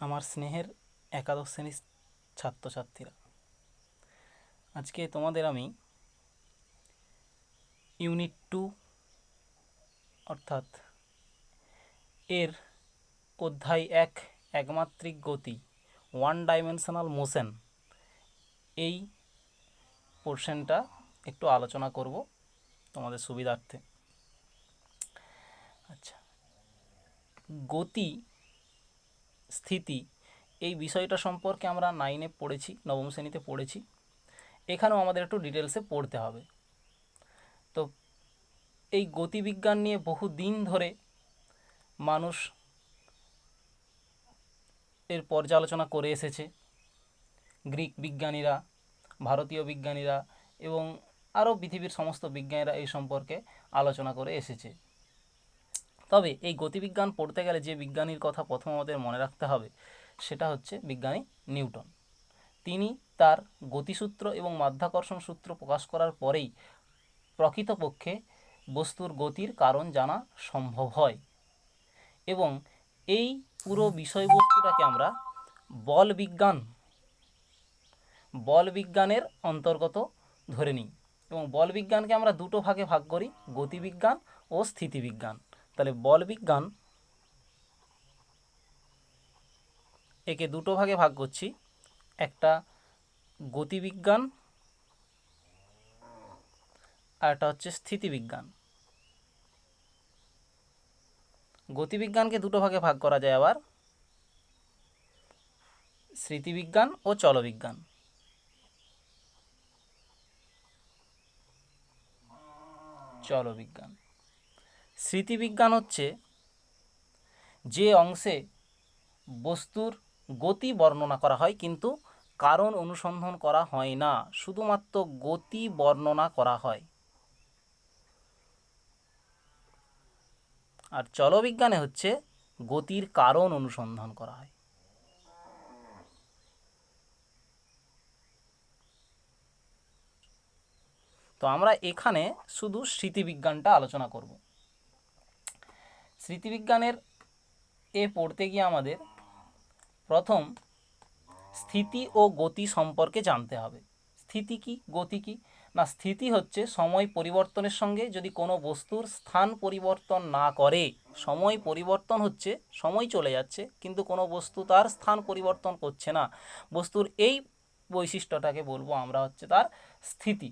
আমার স্নেহের একাদশ শ্রেণীর ছাত্রছাত্রীরা, আজকে তোমাদের আমি ইউনিট 2 অর্থাৎ এর অধ্যায় 1 একমাত্রিক গতি ওয়ান ডাইমেনশনাল মোশন এই পোর্শনটা একটু আলোচনা করব তোমাদের সুবিধার্থে। আচ্ছা, গতি স্থিতি এই বিষয়টা সম্পর্কে আমরা 9-এ পড়েছি, নবম শ্রেণীতে পড়েছি। এখানেও আমাদের একটু ডিটেলসে পড়তে হবে। তো এই গতিবিজ্ঞান নিয়ে বহু দিন ধরে মানুষ এর পর্যালোচনা করে এসেছে। গ্রিক বিজ্ঞানীরা, ভারতীয় বিজ্ঞানীরা এবং আরও পৃথিবীর সমস্ত বিজ্ঞানীরা এই সম্পর্কে আলোচনা করে এসেছে। তবে এই গতিবিজ্ঞান পড়তে গেলে যে বিজ্ঞানীর কথা প্রথম আমাদের মনে রাখতে হবে সেটা হচ্ছে বিজ্ঞানী নিউটন। তিনি তার গতিসূত্র এবং মাধ্যাকর্ষণ সূত্র প্রকাশ করার পরেই প্রকৃতপক্ষে বস্তুর গতির কারণ জানা সম্ভব হয় এবং এই পুরো বিষয়বস্তুটাকে আমরা বল বিজ্ঞানের অন্তর্গত ধরে নিই এবং বল বিজ্ঞানকে আমরা দুটো ভাগে ভাগ করি, গতিবিজ্ঞান ও স্থিতিবিজ্ঞান। তাহলে বল বিজ্ঞান একে দুটো ভাগে ভাগ করছি, একটা গতিবিজ্ঞান আর একটা হচ্ছে স্থিতিবিজ্ঞান। গতিবিজ্ঞানকে দুটো ভাগে ভাগ করা যায় আবার, স্মৃতিবিজ্ঞান ও চলবিজ্ঞান। স্মৃতিবিজ্ঞান হচ্ছে যে অংশে বস্তুর গতি বর্ণনা করা হয় কিন্তু কারণ অনুসন্ধান করা হয় না, শুধুমাত্র গতি বর্ণনা করা হয়। আর চলবিজ্ঞানে হচ্ছে গতির কারণ অনুসন্ধান করা হয়। তো আমরা এখানে শুধু স্মৃতিবিজ্ঞানটা আলোচনা করব। স্মৃতিবিজ্ঞানের পড়তে গিয়ে আমাদের প্রথম স্থিতি ও গতি সম্পর্কে জানতে হবে। স্থিতি কি, গতি কি? না, স্থিতি হচ্ছে সময় পরিবর্তনের সঙ্গে যদি কোনো বস্তুর স্থান পরিবর্তন না করে, সময় পরিবর্তন হচ্ছে, সময় চলে যাচ্ছে কিন্তু কোনো বস্তু তার স্থান পরিবর্তন করছে না, বস্তুর এই বৈশিষ্ট্যটাকে বলবো আমরা হচ্ছে তার স্থিতি।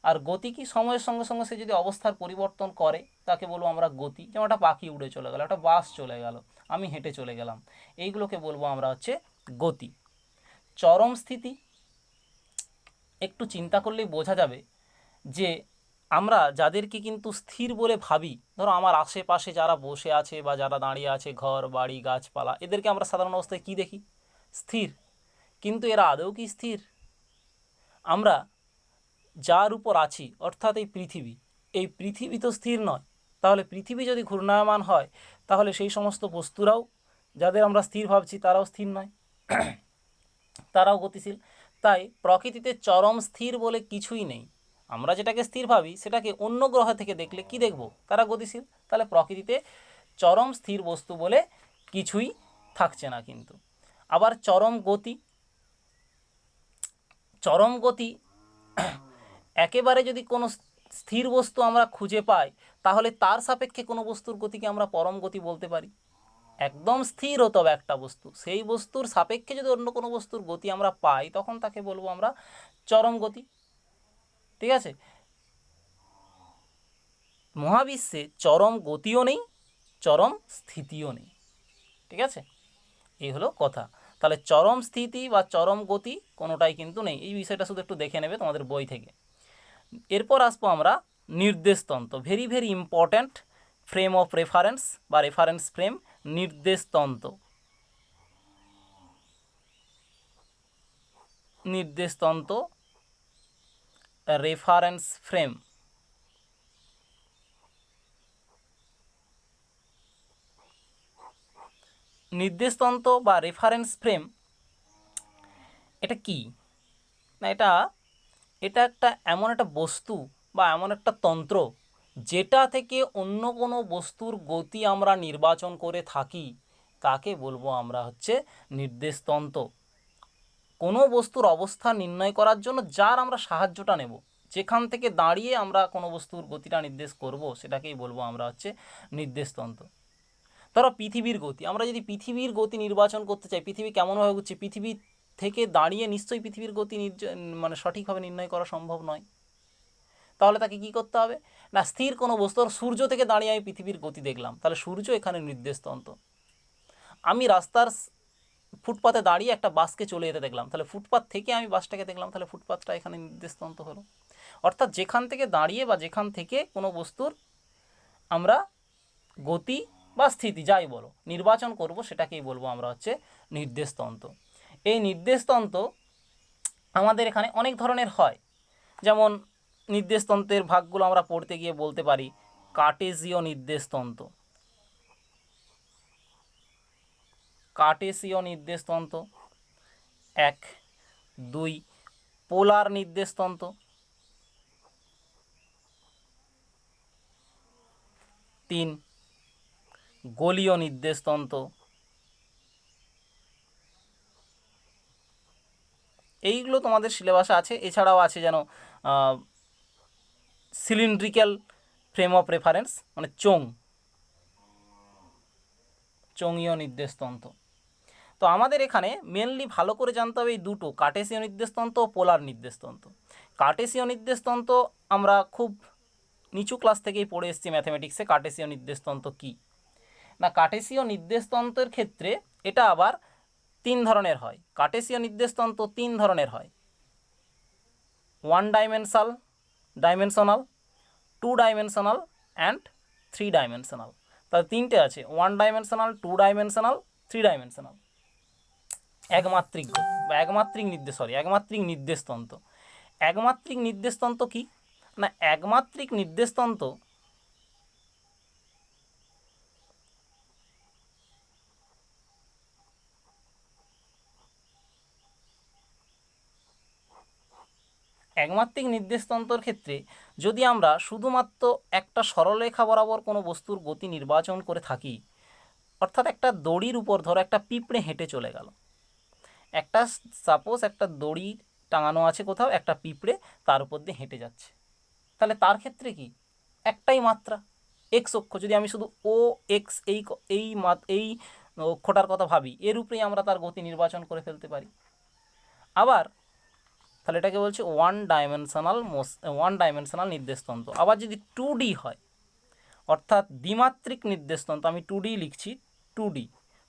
আর গতি কি, সময়ের সঙ্গে সঙ্গে সে যদি অবস্থার পরিবর্তন করে তাকে বলবো আমরা গতি। যেমন একটা পাখি উড়ে চলে গেল, একটা বাস চলে গেল, আমি হেঁটে চলে গেলাম, এইগুলোকে বলবো আমরা হচ্ছে গতি। চরম স্থিতি একটু চিন্তা করলেই বোঝা যাবে যে আমরা যাদেরকে কিন্তু স্থির বলে ভাবি, ধরো আমার আশেপাশে যারা বসে আছে বা যারা দাঁড়িয়ে আছে, ঘর বাড়ি গাছপালা, এদেরকে আমরা সাধারণ অবস্থায় কী দেখি? স্থির। কিন্তু এরা আদৌ কি স্থির? আমরা যার উপর আছি অর্থাৎ এই পৃথিবী তো স্থির নয়। তাহলে পৃথিবী যদি ঘূর্ণায়মান হয় তাহলে সেই সমস্ত বস্তুরাও, যাদের আমরা স্থির ভাবছি, তারাও স্থির নয়, তারাও গতিশীল। তাই প্রকৃতিতে চরম স্থির বলে কিছুই নেই। আমরা যেটাকে স্থির ভাবি সেটাকে অন্য গ্রহ থেকে দেখলে কি দেখব? তারা গতিশীল। তাহলে প্রকৃতিতে চরম স্থির বস্তু বলে কিছুই থাকছে না। কিন্তু আবার চরম গতি একেবারে যদি কোনো স্থির বস্তু আমরা খুঁজে পাই তাহলে তার সাপেক্ষে কোনো বস্তুর গতিকে আমরা পরম গতি বলতে পারি। একদম স্থির হতে হবে একটা বস্তু, সেই বস্তুর সাপেক্ষে যদি অন্য কোনো বস্তুর গতি আমরা পাই তখন তাকে বলবো আমরা চরম গতি। ঠিক আছে? মহাবিশ্বে চরম গতিও নেই, চরম স্থিতিও নেই। ঠিক আছে, এই হলো কথা। তাহলে চরম স্থিতি বা চরম গতি কোনোটাই কিন্তু নেই। এই বিষয়টা শুধু একটু দেখে নেবে তোমাদের বই থেকে। এরপর আসবো আমরা নির্দেশতন্ত্র, very very important frame of reference বা রেফারেন্স ফ্রেম, নির্দেশতন্ত্র। Reference frame. নির্দেশতন্ত্র বা রেফারেন্স ফ্রেম এটা কি না, এটা একটা এমন একটা বস্তু বা এমন একটা তন্ত্র যেটা থেকে অন্য কোনো বস্তুর গতি আমরা নির্বাচন করে থাকি তাকে বলবো আমরা হচ্ছে নির্দেশতন্ত্র। কোনো বস্তুর অবস্থান নির্ণয় করার জন্য যার আমরা সাহায্যটা নেব, যেখান থেকে দাঁড়িয়ে আমরা কোনো বস্তুর গতিটা নির্দেশ করব, সেটাকেই বলবো আমরা হচ্ছে নির্দেশতন্ত্র। ধরো পৃথিবীর গতি, আমরা যদি পৃথিবীর গতি নির্বাচন করতে চাই, পৃথিবী কেমনভাবে ঘুরছে, পৃথিবী থেকে দাঁড়িয়ে নিশ্চয়ই পৃথিবীর গতি মানে সঠিকভাবে নির্ণয় করা সম্ভব নয়। তাহলে তাকে কি করতে হবে না, স্থির কোনো বস্তু, সূর্য থেকে দাঁড়িয়ে আমি পৃথিবীর গতি দেখলাম, তাহলে সূর্য এখানে নির্দেশতন্ত্র। আমি রাস্তার ফুটপাতে দাঁড়িয়ে একটা বাসকে চলে যেতে দেখলাম, তাহলে ফুটপাত থেকে আমি বাসটাকে দেখলাম, তাহলে ফুটপাতটা এখানে নির্দেশতন্ত্র হলো। অর্থাৎ যেখান থেকে দাঁড়িয়ে বা যেখান থেকে কোনো বস্তুর আমরা গতি বা স্থিতি যাই বলো নির্বাচন করব, সেটাকেই বলবো আমরা হচ্ছে নির্দেশতন্ত্র। এই নির্দেশতন্ত্র আমাদের এখানে অনেক ধরনের হয়। যেমন নির্দেশতন্ত্রের ভাগগুলো আমরা পড়তে গিয়ে বলতে পারি কার্টেসীয় নির্দেশতন্ত্র, কার্টেসীয় নির্দেশতন্ত্র 1, 2 পোলার নির্দেশতন্ত্র, 3 গোলীয় নির্দেশতন্ত্র, এইগুলো তোমাদের সিলেবাসে আছে। এছাড়াও আছে যেন সিলিন্ড্রিক্যাল ফ্রেম অফ রেফারেন্স মানে চোঙীয় নির্দেশতন্ত্র। তো আমাদের এখানে মেনলি ভালো করে জানতে হবে এই দুটো, কার্টেসীয় নির্দেশতন্ত্র ও পোলার নির্দেশতন্ত্র। কার্টেসীয় নির্দেশতন্ত্র আমরা খুব নিচু ক্লাস থেকেই পড়ে এসেছি ম্যাথমেটিক্সে। কার্টেসীয় নির্দেশতন্ত্র কী না, কার্টেসীয় নির্দেশতন্ত্রের ক্ষেত্রে এটা আবার 3 ধরনের হয়। কার্টেসীয় নির্দেশতন্ত্র 3 ধরনের হয়, 1 ডাইমেনশনাল, 2 ডাইমেনশনাল অ্যান্ড 3 ডাইমেনশনাল। তাহলে 3টে আছে, 1 ডাইমেনশনাল, 2 ডাইমেনশনাল, 3 ডাইমেনশনাল। একমাত্রিক বা একমাত্রিক নির্দেশতন্ত্র। একমাত্রিক নির্দেশতন্ত্র কি না, একমাত্রিক নির্দেশতন্ত্র একমাত্রিক নির্দেশতন্ত্রের ক্ষেত্রে যদি আমরা শুধুমাত্র একটা সরলরেখা বরাবর কোনো বস্তুর গতি নির্বাচন করে থাকি, অর্থাৎ একটা দড়ির উপর ধরো একটা পিঁপড়ে হেঁটে চলে গেল, একটা সাপোজ একটা দড়ি টাঙানো আছে কোথাও, একটা পিঁপড়ে তার উপর দিয়ে হেঁটে যাচ্ছে, তাহলে তার ক্ষেত্রে কি একটাই মাত্রা এক্স অক্ষ। যদি আমি শুধু ও এক্স এই অক্ষটার কথা ভাবি, এর উপরেই আমরা তার গতি নির্বাচন করে ফেলতে পারি। আবার তাহলে এটাকে বলছে ওয়ান ডাইমেনশনাল নির্দেশতন্ত্র। আবার যদি 2D হয়, অর্থাৎ দ্বিমাত্রিক নির্দেশতন্ত্র, আমি 2D লিখছি,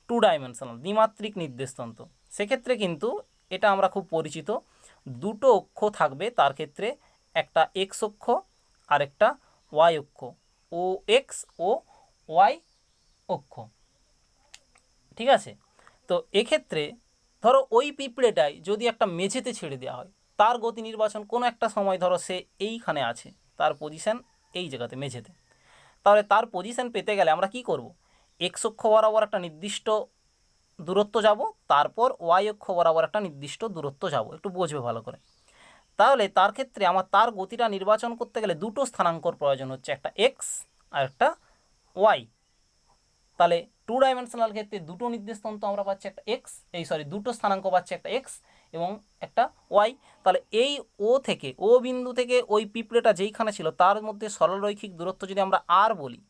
2 ডাইমেনশনাল দ্বিমাত্রিক নির্দেশতন্ত্র, সেক্ষেত্রে কিন্তু এটা আমরা খুব পরিচিত, দুটো অক্ষ থাকবে তার ক্ষেত্রে, একটা এক্স অক্ষ আর একটা ওয়াই অক্ষ, ও এক্স ও ওয়াই অক্ষ। ঠিক আছে, তো এক্ষেত্রে ধরো ওই পিঁপড়েটাই যদি একটা মেঝেতে ছেড়ে দেওয়া হয়, তার গতি নির্বাচন কোনো একটা সময় ধরো সে এইখানে আছে, তার পজিশান এই জায়গাতে মেঝেতে, তাহলে তার পজিশান পেতে গেলে আমরা কি করব, এক্স অক্ষ বরাবর একটা নির্দিষ্ট দূরত্ব যাব, তারপর ওয়াই অক্ষ বরাবর একটা নির্দিষ্ট দূরত্ব যাব, একটু বুঝবে ভালো করে। তাহলে তার ক্ষেত্রে আমার তার গতিটা নির্বাচন করতে গেলে দুটো স্থানাঙ্কর প্রয়োজন হচ্ছে, একটা এক্স আর একটা ওয়াই। তাহলে 2 ডাইমেনশনাল ক্ষেত্রে দুটো নির্দেশতন্ত্র আমরা পাচ্ছি, একটা এক্স দুটো স্থানাঙ্ক পাচ্ছি, একটা এক্স এবং একটা ওয়াই। তাহলে এই ও বিন্দু থেকে ওই পিঁপড়েটা যেইখানে ছিল তার মধ্যে সরলরৈখিক দূরত্ব যদি আমরা আর বলি,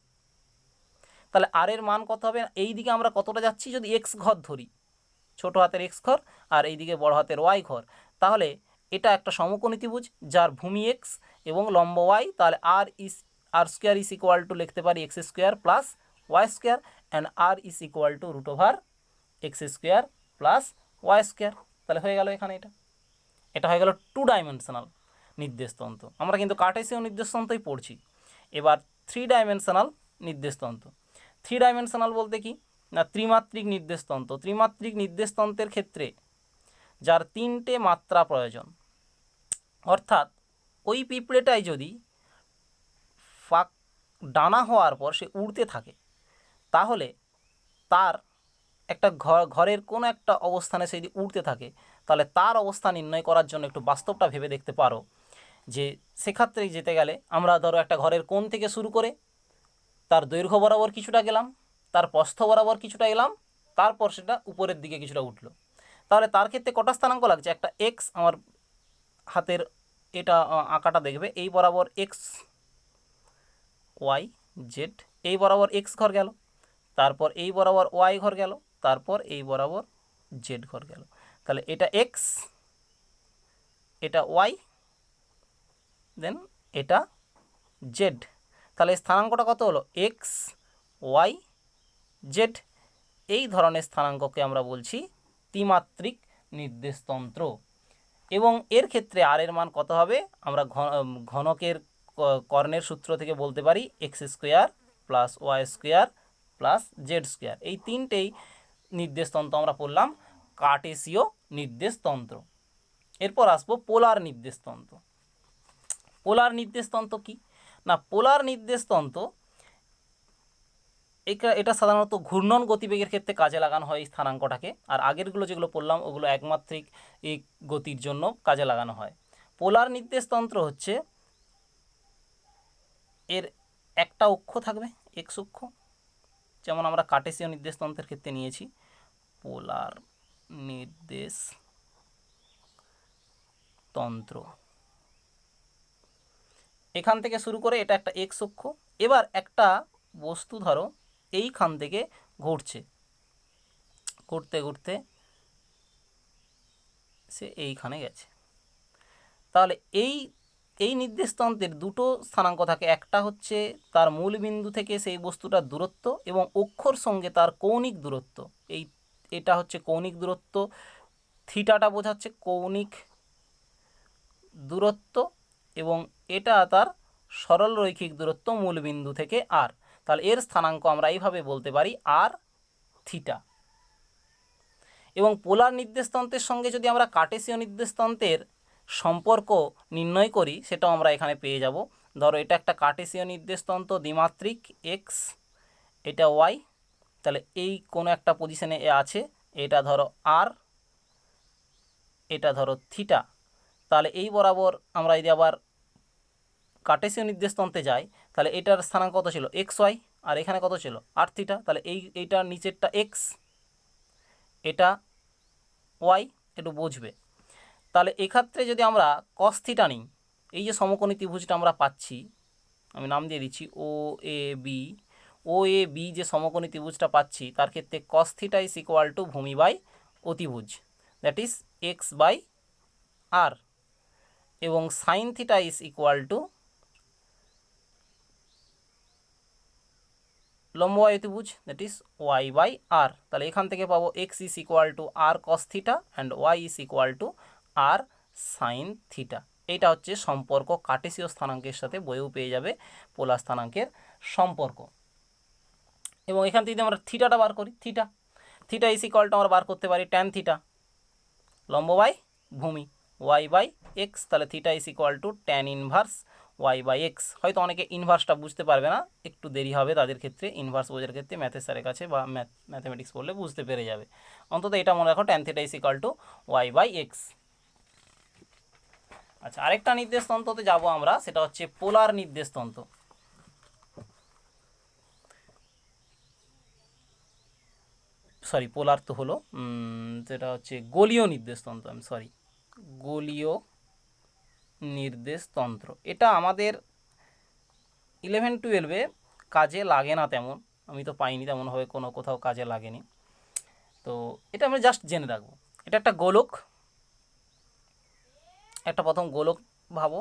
তাহলে আর এর মান কত হবে, এই দিকে আমরা কতটা যাচ্ছি যদি এক্স ঘর ধরি, ছোট হাতের এক্স ঘর আর এইদিকে বড় হাতের ওয়াই ঘর, তাহলে এটা একটা সমকোণী ত্রিভুজ যার ভূমি এক্স এবং লম্ব ওয়াই। তাহলে r square is equal to লিখতে পারি x square plus y square, and r is equal to √ওভার x square plus y square. তাহলে হয়ে গেল এখানে এটা হয়ে গেল 2 ডাইমেনশনাল নির্দেশতন্ত্র। আমরা কিন্তু কার্টেসীয় নির্দেশতন্ত্রই পড়ছি। এবার 3 ডাইমেনশনাল নির্দেশতন্ত্র। 3 ডাইমেনশনাল বলতে কি না, ত্রিমাত্রিক নির্দেশতন্ত্র। ত্রিমাত্রিক নির্দেশতন্ত্রের ক্ষেত্রে যার 3টে মাত্রা প্রয়োজন, অর্থাৎ ওই পিঁপড়েটাই যদি ডানা হওয়ার পর সে উড়তে থাকে, তাহলে তার একটা ঘরের কোনো একটা অবস্থানে সে যদি উড়তে থাকে, তাহলে তার অবস্থা নির্ণয় করার জন্য একটু বাস্তবটা ভেবে দেখতে পারো যে সেক্ষেত্রে যেতে গেলে আমরা ধরো একটা ঘরের কোণ থেকে শুরু করে তার দৈর্ঘ্য বরাবর কিছুটা গেলাম, তার প্রস্থ বরাবর কিছুটা এলাম, তারপর সেটা উপরের দিকে কিছুটা উঠলো। তাহলে তার ক্ষেত্রে কটা স্থানাঙ্ক লাগছে? একটা এক্স, আমার হাতের এটা আঁকাটা দেখবে, এই বরাবর এক্স ওয়াই জেড, এই বরাবর এক্স ঘর গেল, তারপর এই বরাবর ওয়াই ঘর গেল, তারপর এই বরাবর জেড ঘর গেল। তাহলে এটা এক্স, এটা ওয়াই, দেন এটা জেড। তাহলে স্থানাঙ্কটা কত হলো? X y z. এই ধরনের স্থানাঙ্ককে আমরা বলছি ত্রিমাত্রিক নির্দেশতন্ত্র। এবং এর ক্ষেত্রে আর এর মান কত হবে? আমরা ঘনকের কর্ণের সূত্র থেকে বলতে পারি x square plus y square plus z square. এই তিনটেই নির্দেশতন্ত্র আমরা পড়লাম কার্টেসীয় নির্দেশতন্ত্র। এরপর আসবো পোলার নির্দেশতন্ত্র। পোলার নির্দেশতন্ত্র কি না, পোলার নির্দেশতন্ত্র এটা সাধারণত ঘূর্ণন গতিবেগের ক্ষেত্রে কাজে লাগানো হয় এই স্থানাঙ্কটাকে। আর আগেরগুলো যেগুলো পড়লাম ওগুলো একমাত্রিক এই গতির জন্য কাজে লাগানো হয়। পোলার নির্দেশতন্ত্র হচ্ছে এর একটা অক্ষ থাকবে, এক্স অক্ষ, যেমন আমরা কার্টেসীয় নির্দেশতন্ত্রের ক্ষেত্রে নিয়েছি পোলার নির্দেশতন্ত্র। এখান থেকে শুরু করে এটা একটা এক্স অক্ষ। এবার একটা বস্তু ধরো এইখান থেকে ঘুরছে, ঘুরতে ঘুরতে সে এইখানে গেছে। তাহলে এই এই নির্দেশতন্ত্রের দুটো স্থানাঙ্ক থাকে, একটা হচ্ছে তার মূল বিন্দু থেকে সেই বস্তুটার দূরত্ব এবং অক্ষর সঙ্গে তার কৌণিক দূরত্ব। এটা হচ্ছে কৌণিক দূরত্ব, থিটাটা বোঝাচ্ছে কৌণিক দূরত্ব, এবং এটা তার সরল রৈখিক দূরত্ব মূল বিন্দু থেকে আর। তাহলে এর স্থানাঙ্ক আমরা এইভাবে বলতে পারি আর থিটা। এবং পোলার নির্দেশতন্ত্রের সঙ্গে যদি আমরা কার্টেসীয় নির্দেশতন্ত্রের সম্পর্ক নির্ণয় করি সেটাও আমরা এখানে পেয়ে যাব। ধরো এটা একটা কার্টেসীয় নির্দেশতন্ত্র দ্বিমাত্রিক, এক্স, এটা ওয়াই, তাহলে এই কোনো একটা পজিশনে এ আছে, এটা ধরো আর, এটা ধরো থিটা। তাহলে এই বরাবর আমরা যদি আবার কার্টেসীয় নির্দেশতন্ত্রে যাই তাহলে এটার স্থানাঙ্ক কত ছিল? এক্স ওয়াই, আর এখানে কত ছিল? আর থিটা। তাহলে এইটার নিচেরটা এক্স, এটা ওয়াই, একটু বুঝবে। তাহলে এক্ষেত্রে যদি আমরা কস থিটা নিই, এই যে সমকোণী ত্রিভুজটা আমরা পাচ্ছি, আমি নাম দিয়ে দিচ্ছি ও A B, O A B যে সমকোণী ত্রিভুজটা পাচ্ছি তার ক্ষেত্রে cos theta is equal to ভূমি বাই অতিভুজ, that is x by r, এবং sine theta is equal to লম্ব বাই অতিভুজ, that is y by r. তাহলে এখান থেকে পাবো x is equal to r cos theta and y is equal to r sine theta. এইটা হচ্ছে সম্পর্ক কার্টেসীয় স্থানাঙ্কের সাথে, বইও পেয়ে যাবে পোলার স্থানাঙ্কের সম্পর্ক। এবং এখান থেকে যদি আমরা থিটাটা বার করি, থিটা ইজ ইকুয়াল টু আমরা বার করতে পারি ট্যান থিটা, লম্ব বাই ভূমি, ওয়াই বাই এক্স। তাহলে theta is equal to tan inverse y by x. হয়তো অনেকে ইনভার্সটা বুঝতে পারবে না, একটু দেরি হবে তাদের ক্ষেত্রে, ইনভার্স বোঝার ক্ষেত্রে ম্যাথের স্যারের কাছে বা ম্যাথামেটিক্স পড়লে বুঝতে পেরে যাবে। অন্তত এটা মনে রাখো, tan theta is equal to y by x. আচ্ছা, আরেকটা নির্দেশতন্ত্রতে যাব আমরা, সেটা হচ্ছে পোলার নির্দেশতন্ত্র। সরি, পোলার তো হলো, যেটা হচ্ছে গোলীয় নির্দেশতন্ত্র, আমি সরি, গোলীয় নির্দেশতন্ত্র। এটা আমাদের 11-12 কাজে লাগে না তেমন, আমি তো পাইনি তেমনভাবে, কোনো কোথাও কাজে লাগেনি। তো এটা আমরা জাস্ট জেনে রাখবো। এটা একটা গোলক, একটা প্রথম গোলক ভাবো,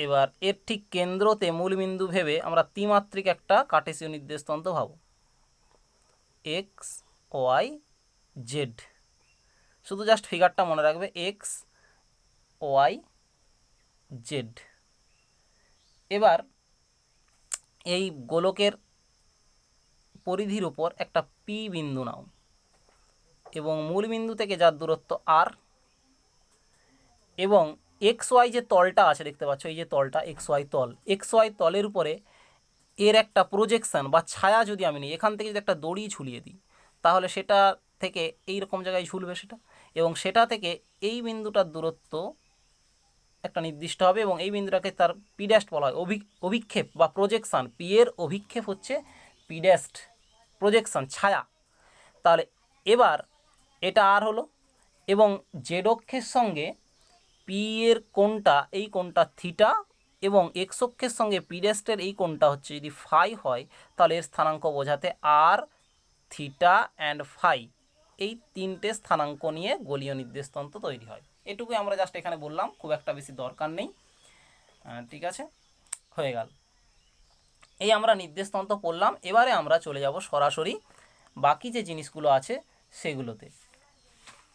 এবার এর ঠিক কেন্দ্রতে মূলবিন্দু ভেবে আমরা ত্রিমাত্রিক একটা কার্টেসীয় নির্দেশতন্ত্র ভাবো, এক্স ওয়াই জেড। শুধু জাস্ট ফিগারটা মনে রাখবে, এক্স ওয়াই জেড। এবার এই গোলকের পরিধির উপর একটা পি বিন্দু নাও, এবং মূল বিন্দু থেকে যার দূরত্ব আর, এবং এক্স ওয়াই যে তলটা আছে দেখতে পাচ্ছ, এই যে তলটা এক্স ওয়াই তল, এক্স ওয়াই তলের উপরে এর একটা প্রজেকশান বা ছায়া যদি আমি নিই, এখান থেকে যদি একটা দড়ি ঝুলিয়ে দিই তাহলে সেটা থেকে এই রকম জায়গায় ঝুলবে সেটা, এবং সেটা থেকে এই বিন্দুটার দূরত্ব একটা নির্দিষ্ট হবে এবং এই বিন্দুটাকে তার পিড্যাস্ট বলা হয়। অভিক্ষেপ বা প্রজেকশান, পি এর অভিক্ষেপ হচ্ছে পিড্যাস্ট, প্রজেকশান ছায়া। তাহলে এবার এটা আর হলো, এবং জেড অক্ষের সঙ্গে পি এর কোণটা, এই কোণটা থিটা, এবং এক্স অক্ষের সঙ্গে পিড্যাস্টের এই কোণটা হচ্ছে যদি ফাই হয়, তাহলে এর স্থানাঙ্ক বোঝাতে আর, থিটা অ্যান্ড ফাই, এই তিনটে স্থানাঙ্ক নিয়ে গোলীয় নির্দেশতন্ত্র তৈরি হয়। এটুকুই আমরা জাস্ট এখানে বললাম, খুব একটা বেশি দরকার নেই। ঠিক আছে, হয়ে গেল। এই আমরা নির্দেশতন্ত্র পড়লাম। এবারে আমরা চলে যাব সরাসরি বাকি যে জিনিসগুলো আছে সেগুলোতে।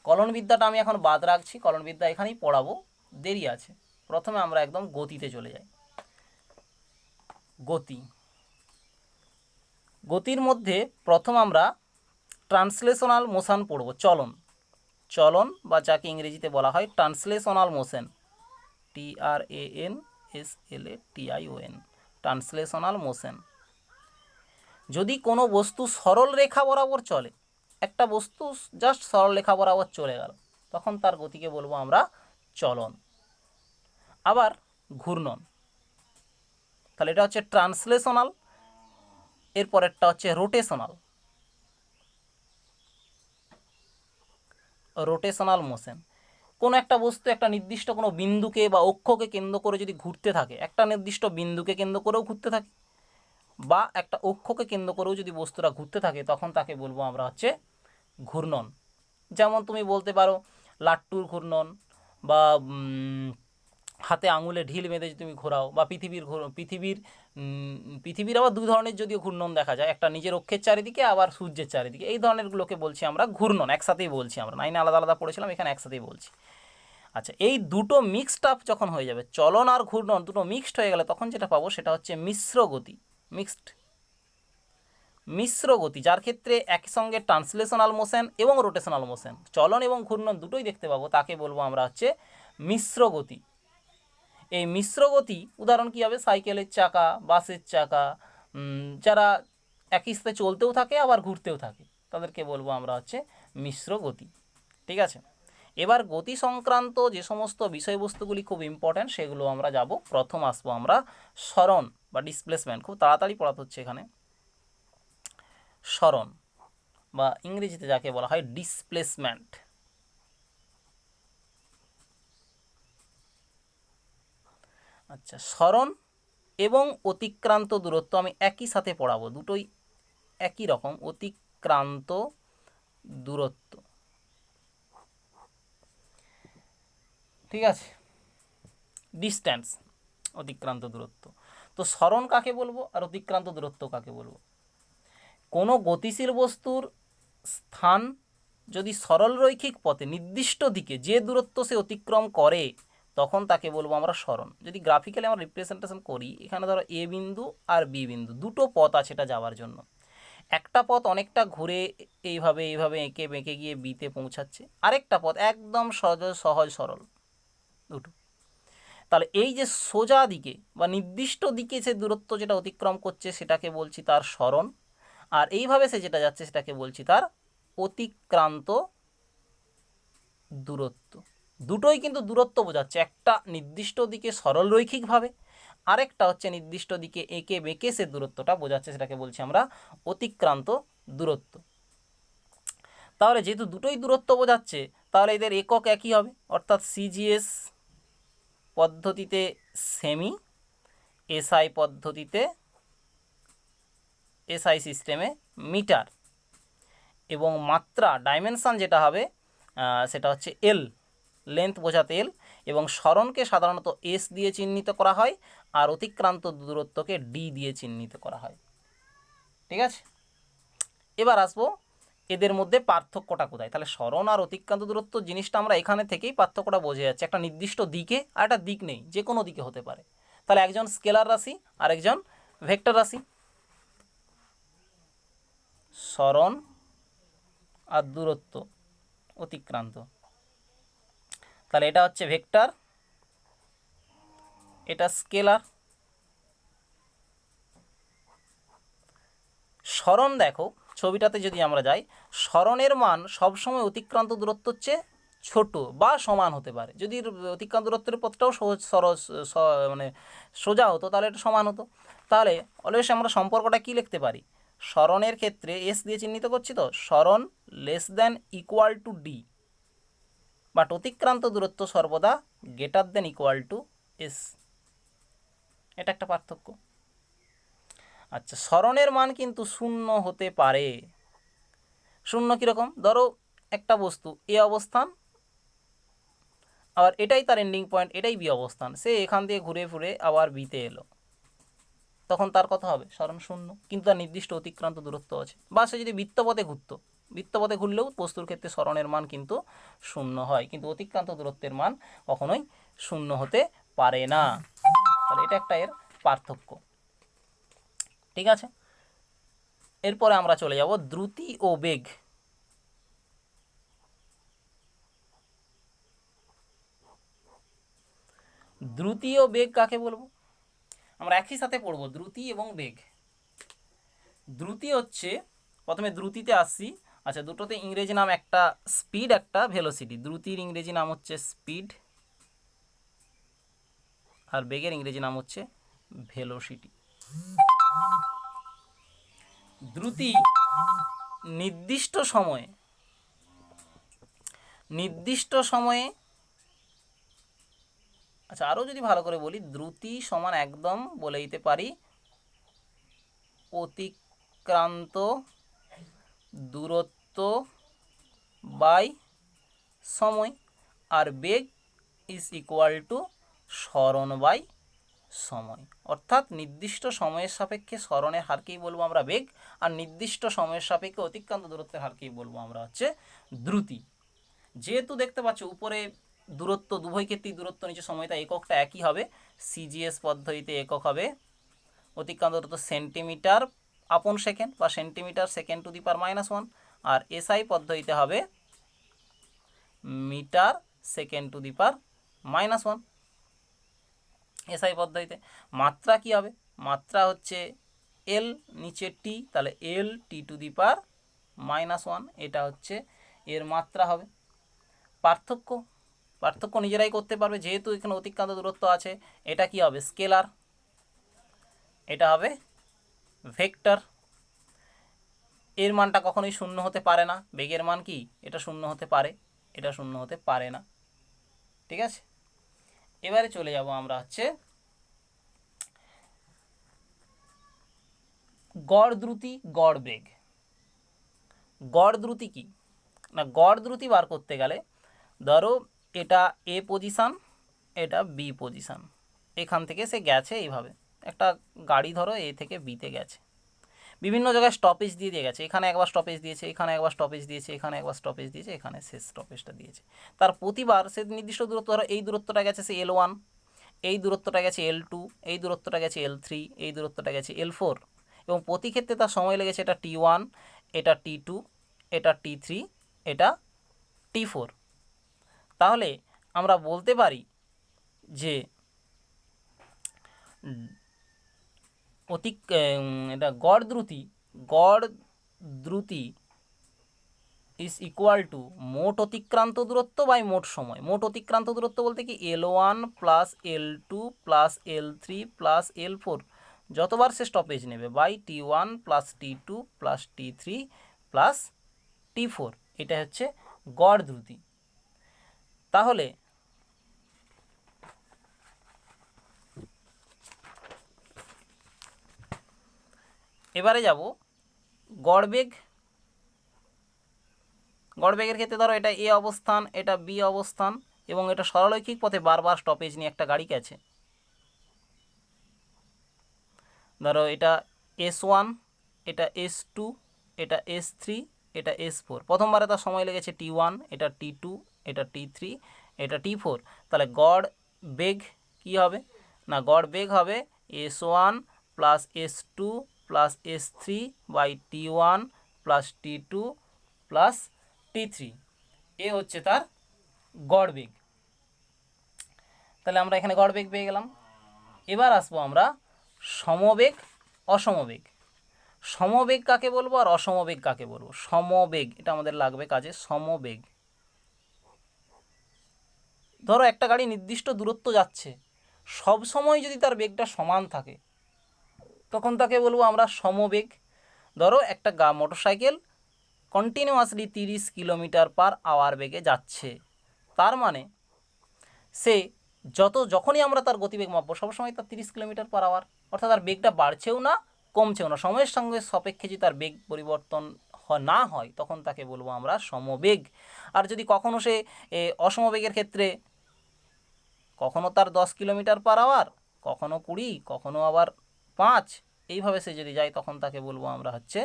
কলনবিদ্যাটা আমি এখন বাদ রাখছি, কলনবিদ্যা এখানেই পড়াবো, দেরি আছে। প্রথমে আমরা একদম গতিতে চলে যাই। গতি, গতির মধ্যে প্রথম আমরা ট্রান্সলেশনাল মোশন পড়ব, চলন। চলন বা যাকে ইংরেজিতে বলা হয় translational motion, TRANSLATION, translational motion. যদি কোনো বস্তু সরল রেখা বরাবর চলে, একটা বস্তু জাস্ট সরল রেখা বরাবর চলে গেল, তখন তার গতিকে বলবো আমরা চলন। আবার ঘূর্ণন, তাহলে এটা হচ্ছে ট্রান্সলেশনাল, এরপরেরটা হচ্ছে রোটেশনাল, রোটেশনাল মোশন। কোনো একটা বস্তু একটা নির্দিষ্ট কোনো বিন্দুকে বা অক্ষকে কেন্দ্র করে যদি ঘুরতে থাকে, একটা নির্দিষ্ট বিন্দুকে কেন্দ্র করেও ঘুরতে থাকে বা একটা অক্ষকে কেন্দ্র করেও যদি বস্তুটা ঘুরতে থাকে, তখন তাকে বলবো আমরা হচ্ছে ঘূর্ণন। যেমন তুমি বলতে পারো লাট্টুর ঘূর্ণন, বা হাতে আঙুলে ঢিল বেঁধে তুমি ঘোরাও, বা পৃথিবীর আবার দুই ধরনের যদিও ঘূর্ণন দেখা যায়, একটা নিজের অক্ষের চারিদিকে, আবার সূর্যের চারিদিকে, এই ধরনেরগুলোকে বলছি আমরা ঘূর্ণন। একসাথেই বলছি আমরা, নাইনে আলাদা আলাদা পড়েছিলাম, এখানে একসাথেই বলছি। আচ্ছা, এই দুটো মিক্সড আপ যখন হয়ে যাবে, চলন আর ঘূর্ণন দুটো মিক্সড হয়ে গেলে, তখন যেটা পাবো সেটা হচ্ছে মিশ্র গতি, মিশ্র গতি, যার ক্ষেত্রে একই সঙ্গে ট্রান্সলেশনাল মোশন এবং রোটেশনাল মোশন, চলন এবং ঘূর্ণন দুটোই দেখতে পাবো, তাকে বলবো আমরা হচ্ছে মিশ্র গতি। এই মিশ্র গতি উদাহরণ কী হবে, সাইকেলের চাকা, বাসের চাকা, যারা একই সাথে চলতেও থাকে আবার ঘুরতেও থাকে, তাদেরকে বলবো আমরা হচ্ছে মিশ্র গতি। ঠিক আছে, এবার গতি সংক্রান্ত যে সমস্ত বিষয়বস্তুগুলি খুব ইম্পর্ট্যান্ট সেগুলো আমরা যাব। প্রথম আসবো আমরা সরণ বা ডিসপ্লেসমেন্ট, খুব তাড়াতাড়ি পড়াতে হচ্ছে এখানে। সরণ বা ইংরেজিতে যাকে বলা হয় ডিসপ্লেসমেন্ট। আচ্ছা, সরণ এবং অতিক্রান্ত দূরত্ব আমি একই সাথে পড়াবো, দুটোই একই রকম, অতিক্রান্ত দূরত্ব। ঠিক আছে, ডিস্ট্যান্স, অতিক্রান্ত দূরত্ব। তো সরণ কাকে বলবো আর অতিক্রান্ত দূরত্ব কাকে বলবো? কোনো গতিশীল বস্তুর স্থান যদি সরল রৈখিক পথে নির্দিষ্ট দিকে যে দূরত্ব সে অতিক্রম করে, তখন তাকে বলবো আমরা সরণ। যদি গ্রাফিক্যালি আমরা রিপ্রেজেন্টেশন করি, এখানে ধরো এ বিন্দু আর বি বিন্দু, দুটো পথ আছে এটা যাওয়ার জন্য। একটা পথ অনেকটা ঘুরে এইভাবে এইভাবে এঁকে বেঁকে গিয়ে বিতে পৌঁছাচ্ছে, আরেকটা পথ একদম সহজ সরল, দুটো। তাহলে এই যে সোজা দিকে বা নির্দিষ্ট দিকে সে দূরত্ব যেটা অতিক্রম করছে সেটাকে বলছি তার সরণ, আর এইভাবে সে যেটা যাচ্ছে সেটাকে বলছি তার অতিক্রান্ত দূরত্ব। দুটোই কিন্তু দূরত্ব বোঝাচ্ছে, একটা নির্দিষ্ট দিকে সরল রৈখিকভাবে, আরেকটা হচ্ছে নির্দিষ্ট দিকে এঁকে বেঁকে সে দূরত্বটা বোঝাচ্ছে, সেটাকে বলছি আমরা অতিক্রান্ত দূরত্ব। তাহলে যেহেতু দুটোই দূরত্ব বোঝাচ্ছে, তাহলে এদের একক একই হবে, অর্থাৎ সিজিএস পদ্ধতিতে সেমি, এসআই পদ্ধতিতে, এসআই সিস্টেমে মিটার, এবং মাত্রা ডাইমেনশান যেটা হবে সেটা হচ্ছে এল, লেন্থ বোঝাতে এল, এবং সরণকে সাধারণত এস দিয়ে চিহ্নিত করা হয়, আর অতিক্রান্ত দূরত্বকে ডি দিয়ে চিহ্নিত করা হয়। ঠিক আছে, এবার আসবো এদের মধ্যে পার্থক্যটা কোথায়। তাহলে সরণ আর অতিক্রান্ত দূরত্ব জিনিসটা আমরা এখানে থেকেই পার্থক্যটা বোঝা যাচ্ছে, একটা নির্দিষ্ট দিকে আর একটা দিক নেই, যে কোনো দিকে হতে পারে। তাহলে একজন স্কেলার রাশি আর একজন ভেক্টর রাশি। সরণ আর দূরত্ব অতিক্রান্ত, তাহলে এটা হচ্ছে ভেক্টর, এটা স্কেলার। সরণ দেখো ছবিটাতে যদি আমরা যাই, সরণের মান সবসময় অতিক্রান্ত দূরত্ব হচ্ছে ছোট বা সমান হতে পারে। যদি অতিক্রান্ত দূরত্বের পথটাও মানে সোজা হতো তাহলে এটা সমান হতো। তাহলে অলওয়েজ আমরা সম্পর্কটা কি লিখতে পারি, সরণের ক্ষেত্রে এস দিয়ে চিহ্নিত করছি তো, সরণ less than equal to D, but অতিক্রান্ত দূরত্ব সর্বদা greater than equal to S. এটা একটা পার্থক্য। আচ্ছা, সরণের মান কিন্তু শূন্য হতে পারে। শূন্য কীরকম, ধরো একটা বস্তু এ অবস্থান, আবার এটাই তার এন্ডিং পয়েন্ট, এটাই বি অবস্থান, সে এখান দিয়ে ঘুরে ফিরে আবার বিতে এলো, তখন তার কথা হবে সরণ শূন্য, কিন্তু তার নির্দিষ্ট অতিক্রান্ত দূরত্ব আছে। বা সে যদি বৃত্তপথে ঘুরতো, বৃত্তপথে ঘুরলেও বস্তুর ক্ষেত্রে সরণের মান কিন্তু শূন্য হয়, কিন্তু অতিক্রান্ত দূরত্বের মান কখনোই শূন্য হতে পারে না। তাহলে এটা একটা এর পার্থক্য। ঠিক আছে, এরপরে আমরা চলে যাব দ্রুতি ও বেগ। দ্রুতি ও বেগ কাকে বলবো, আমরা একই সাথে পড়বো দ্রুতি এবং বেগ। দ্রুতি হচ্ছে, প্রথমে দ্রুতিতে আসছি। আচ্ছা, দুটোতে ইংরেজি নাম, একটা স্পিড একটা ভেলোসিটি। দ্রুতির ইংরেজি নাম হচ্ছে স্পিড, আর বেগের ইংরেজি নাম হচ্ছে ভেলোসিটি। দ্রুতি নির্দিষ্ট সময়ে আচ্ছা, আরও যদি ভালো করে বলি, দ্রুতি সমান একদম বলে দিতে পারি অতিক্রান্ত দূরত্ব বাই সময়, আর বেগ ইজ ইকুয়াল টু সরণ বাই সময়। অর্থাৎ নির্দিষ্ট সময়ের সাপেক্ষে সরণের হারকেই বলবো আমরা বেগ, আর নির্দিষ্ট সময়ের সাপেক্ষে অতিক্রান্ত দূরত্বের হারকেই বলবো আমরা হচ্ছে দ্রুতি। যেহেতু দেখতে পাচ্ছ উপরে দূরত্ব, উভয় ক্ষেত্রেই দূরত্ব, নিচে সময়টা, এককটা একই হবে। সিজিএস পদ্ধতিতে একক হবে অতিক্রান্ত দূরত্ব সেন্টিমিটার আপন সেকেন্ড বা centimetre second to the power -1, আর এসআই পদ্ধতিতে হবে metre second to the power -1। SI পদ্ধতিতে মাত্রা কি হবে, মাত্রা হচ্ছে এল নিচে টি, তাহলে এল টি টু দি পাওয়ার -1, এটা হচ্ছে এর মাত্রা হবে। পার্থক্য নিজেরাই করতে পারবে, যেহেতু এখানে অতিক্রান্ত দূরত্ব আছে। এটা কি হবে, স্কেলার, এটা হবে ভেক্টর। এর মানটা কখনোই শূন্য হতে পারে না। বেগের মান কি, এটা শূন্য হতে পারে, এটা শূন্য হতে পারে না। ঠিক আছে, এবারে চলে যাব আমরা হচ্ছে গড় দ্রুতি, গড় বেগ। গড় দ্রুতি কি না, গড় দ্রুতি বার করতে গেলে ধরো এটা এ পজিশান, এটা বি পজিশান, এখান থেকে সে গেছে এইভাবে, একটা গাড়ি ধরো এ থেকে বিতে গেছে, বিভিন্ন জায়গায় স্টপেজ দিয়ে গেছে, এখানে একবার স্টপেজ দিয়েছে, এখানে একবার স্টপেজ দিয়েছে, এখানে একবার স্টপেজ দিয়েছে, এখানে শেষ স্টপেজটা দিয়েছে। তার প্রতিবার সে নির্দিষ্ট দূরত্ব, ধরো এই দূরত্বটা গেছে সে L1, এই দূরত্বটা গেছে L2, এই দূরত্বটা গেছে L3, এই দূরত্বটা গেছে L4, এবং প্রতি ক্ষেত্রে তার সময় লেগেছে এটা T1, এটা T2, এটা T3, এটা T4। তাহলে আমরা বলতে পারি যে এটা গড় দ্রুতি ইজ ইকুয়াল টু মোট অতিক্রান্ত দূরত্ব বাই মোট সময়। মোট অতিক্রান্ত দূরত্ব বলতে কি, L1 plus L2 plus L3 plus L4, যতবার সে স্টপেজ নেবে, by T1 plus T2 plus T3 plus T4, এটা হচ্ছে গড় দ্রুতি। তাহলে এবারে যাব গড় বেগ। গড় বেগের ক্ষেত্রে ধরো এটা এ অবস্থান, এটা বি অবস্থান, এবং এটা সরলরৈখিক পথে বারবার স্টপেজ নিয়ে একটা গাড়ি গেছে। ধরো এটা S1, এটা S2, এটা S3, এটা S4, প্রথমবারে তার সময় লেগেছে T1, এটা T2, এটা T3, এটা T4। তাহলে গড় বেগ কি হবে না, গড় বেগ হবে S1 plus S2 plus S3 by T1 plus T2 plus T3, এ হচ্ছে তার গড় বেগ। তাহলে আমরা এখানে গড় বেগ পেয়ে গেলাম। এবার আসবো আমরা সমবেগ, অসমবেগ। সমবেগ কাকে বলবো আর অসমবেগ কাকে বলবো। সমবেগ, এটা আমাদের লাগবে কাজে, সমবেগ। ধরো একটা গাড়ি নির্দিষ্ট দূরত্ব যাচ্ছে, সব সময় যদি তার বেগটা সমান থাকে তখন তাকে বলবো আমরা সমবেগ। ধরো একটা মোটরসাইকেল কন্টিনিউয়াসলি 30 কিলোমিটার/আওয়ার বেগে যাচ্ছে, তার মানে সে যখনই আমরা তার গতিবেগ মাপবো সবসময় তার 30 কিলোমিটার/আওয়ার, অর্থাৎ তার বেগটা বাড়ছেও না কমছেও না, সময়ের সঙ্গে সাপেক্ষে যদি তার বেগ পরিবর্তন না হয় তখন তাকে বলবো আমরা সমবেগ। আর যদি কখনো সে অসমবেগের ক্ষেত্রে কখনো তার 10 কিলোমিটার/আওয়ার, কখনো 20, কখনো আবার 5, এইভাবে সে যদি যায় তখন তাকে বলবো আমরা হচ্ছে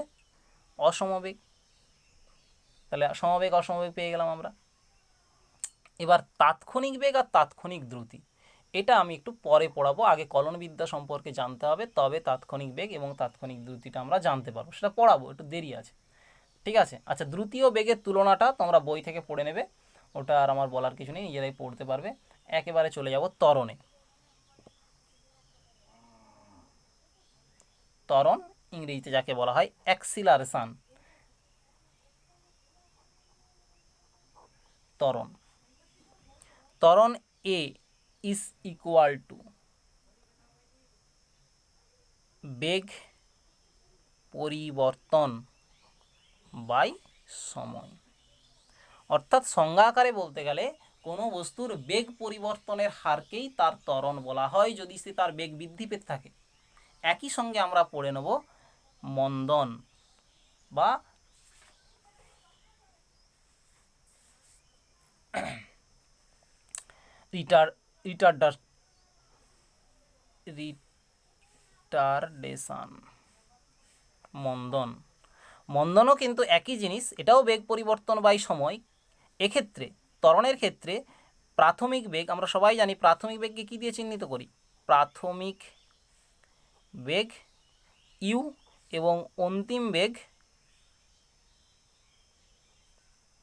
অসমবেগ। তাহলে সমবেগ অসমবেগ পেয়ে গেলাম আমরা। এবার তাৎক্ষণিক বেগ আর তাৎক্ষণিক দ্রুতি, এটা আমি একটু পরে পড়াবো, আগে কলনবিদ্যা সম্পর্কে জানতে হবে, তবে তাৎক্ষণিক বেগ এবং তাৎক্ষণিক দ্রুতিটা আমরা জানতে পারবো, সেটা পড়াবো, একটু দেরি আছে। ঠিক আছে, আচ্ছা, দ্রুতি ও বেগের তুলনাটা তোমরা বই থেকে পড়ে নেবে, ওটা আর আমার বলার কিছু নেই, নিজেরাই পড়তে পারবে। একেবারে চলে যাব ত্বরণে। ত্বরণ ইংরেজিতে যাকে বলা হয় অ্যাক্সিলারেশন। ত্বরণ, ত্বরণ এ ইজ ইকুয়াল টু বেগ পরিবর্তন বাই সময়। অর্থাৎ সংজ্ঞা আকারে বলতে গেলে কোনো বস্তুর বেগ পরিবর্তনের হারকেই তার ত্বরণ বলা হয় যদি সে তার বেগ বৃদ্ধি পেতে থাকে। একই সঙ্গে আমরা পড়ে নেব মন্দন বা রিটার্ডেশন। মন্দন, মন্দনও কিন্তু একই জিনিস, এটাও বেগ পরিবর্তন বাই সময়। এক্ষেত্রে ত্বরণের ক্ষেত্রে প্রাথমিক বেগ, আমরা সবাই জানি প্রাথমিক বেগকে কী দিয়ে চিহ্নিত করি, প্রাথমিক বেগ ইউ এবং অন্তিম বেগ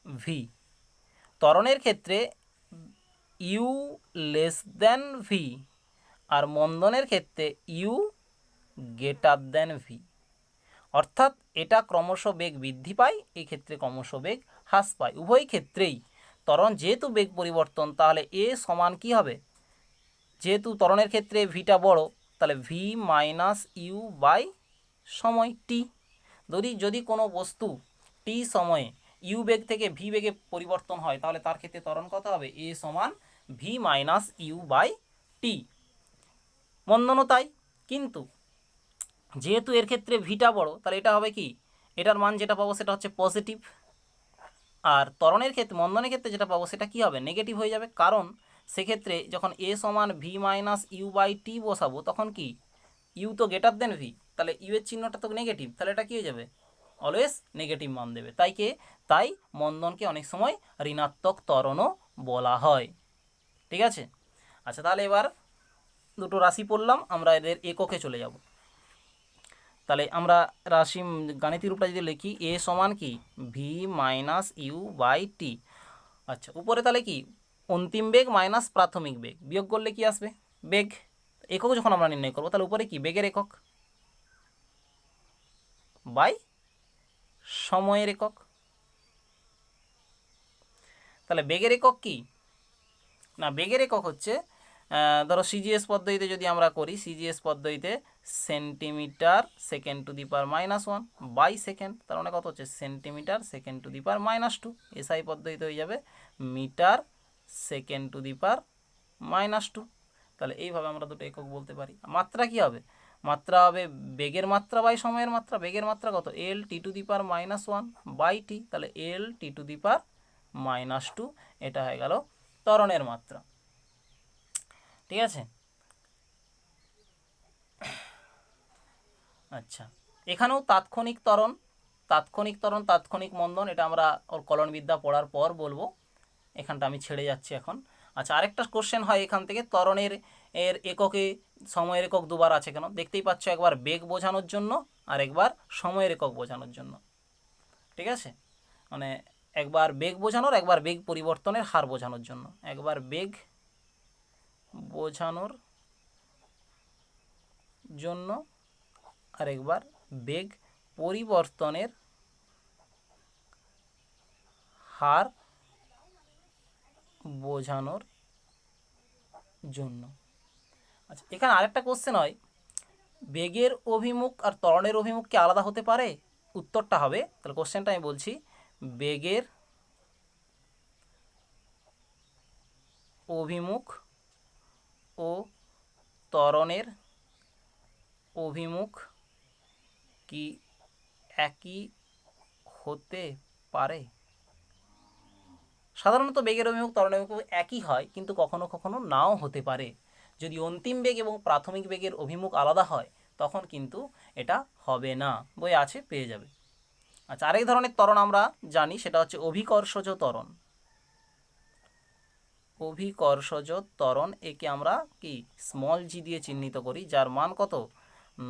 ভি। ত্বরণের ক্ষেত্রে ইউ লেস দেন ভি, আর মন্দনের ক্ষেত্রে ইউ গ্রেটার দেন ভি। অর্থাৎ এটা ক্রমশ বেগ বৃদ্ধি পায়, এই ক্ষেত্রে ক্রমশ বেগ হ্রাস পায়। উভয় ক্ষেত্রেই ত্বরণ যেহেতু বেগ পরিবর্তন, তাহলে এ সমান কি হবে, যেহেতু ত্বরণের ক্ষেত্রে ভিটা বড়, তাহলে ভি মাইনাস ইউ বাই সময় টি। যদি কোনো বস্তু টি সময়ে ইউ বেগ থেকে ভি বেগে পরিবর্তন হয় তাহলে তার ক্ষেত্রে ত্বরণ কত হবে, এ সমান V minus you by T. মন্দনও তাই, কিন্তু যেহেতু এর ক্ষেত্রে ভিটা বড়, তাহলে এটা হবে কি, এটার মান যেটা পাবো সেটা হচ্ছে পজিটিভ। আর ত্বরণের ক্ষেত্রে, মন্দনের ক্ষেত্রে যেটা পাবো সেটা কি হবে, নেগেটিভ হয়ে যাবে। কারণ সেক্ষেত্রে যখন এ সমান V minus you by T বসাবো তখন কি, ইউ তো গ্রেটার দেন ভি, তাহলে ইউ এর চিহ্নটা তো নেগেটিভ, তাহলে এটা কী হয়ে যাবে, অলওয়েজ নেগেটিভ মান দেবে। তাই মন্দনকে অনেক সময় ঋণাত্মক ত্বরণও বলা হয়। ঠিক আছে, আচ্ছা, তাহলে এবার দুটো রাশি পড়লাম, আমরা এদের এককে চলে যাব। তাহলে আমরা রাশি গাণিতিক রূপটা যদি লিখি, এ সমান কি V minus you by T. আচ্ছা, উপরে তাহলে কি অন্তিম বেগ মাইনাস প্রাথমিক বেগ, বিয়োগ করলে কি আসবে, বেগ। একক যখন আমরা নির্ণয় করবো তাহলে উপরে কি বেগের একক বাই সময়ের একক। তাহলে বেগের একক কি না, বেগের একক হচ্ছে ধরো সিজিএস পদ্ধতিতে যদি আমরা করি, সিজিএস পদ্ধতিতে centimetre second to the power -1 by second, তার মানে কত হচ্ছে centimetre second to the power -2। SI পদ্ধতিতে হয়ে যাবে metre second to the power -2। তাহলে এইভাবে আমরা দুটো একক বলতে পারি। মাত্রা কি হবে, মাত্রা হবে বেগের মাত্রা বাই সময়ের মাত্রা। বেগের মাত্রা কত, এল টি two the power -1 by T, তাহলে এল টি টু দি পাওয়ার -2, এটা হয়ে গেল ত্বরণের মাত্রা। ঠিক আছে, আচ্ছা, এখানেও তাৎক্ষণিক ত্বরণ, তাৎক্ষণিক মন্দন, এটা আমরা ওর কলনবিদ্যা পড়ার পর বলবো, এখানটা আমি ছেড়ে যাচ্ছি এখন। আচ্ছা, আরেকটা কোশ্চেন হয় এখান থেকে, ত্বরণের এককে সময়ের একক দুবার আছে কেন, দেখতেই পাচ্ছ, একবার বেগ বোঝানোর জন্য আর একবার সময়ের একক বোঝানোর জন্য। ঠিক আছে, মানে একবার বেগ বোঝানোর, একবার বেগ পরিবর্তনের হার বোঝানোর জন্য। একবার বেগ বোঝানোর জন্য আর একবার বেগ পরিবর্তনের হার বোঝানোর জন্য। আচ্ছা, এখানে আরেকটা কোশ্চেন হয়, বেগের অভিমুখ আর ত্বরণের অভিমুখ কি আলাদা হতে পারে? উত্তরটা হবে, তাহলে কোশ্চেনটা আমি বলছি, বেগের অভিমুখ ও ত্বরণের অভিমুখ কি একই হতে পারে? সাধারণত বেগের অভিমুখ ত্বরণের অভিমুখ একই হয়, কিন্তু কখনো কখনো নাও হতে পারে। যদি অন্তিম বেগ এবং প্রাথমিক বেগের অভিমুখ আলাদা হয় তখন কিন্তু এটা হবে না। বই আছে, পেয়ে যাবে। আচ্ছা, আরেক ধরনের ত্বরণ আমরা জানি, সেটা হচ্ছে অভিকর্ষজ ত্বরণ। অভিকর্ষজ ত্বরণ, একে আমরা কি স্মল জি দিয়ে চিহ্নিত করি, যার মান কত?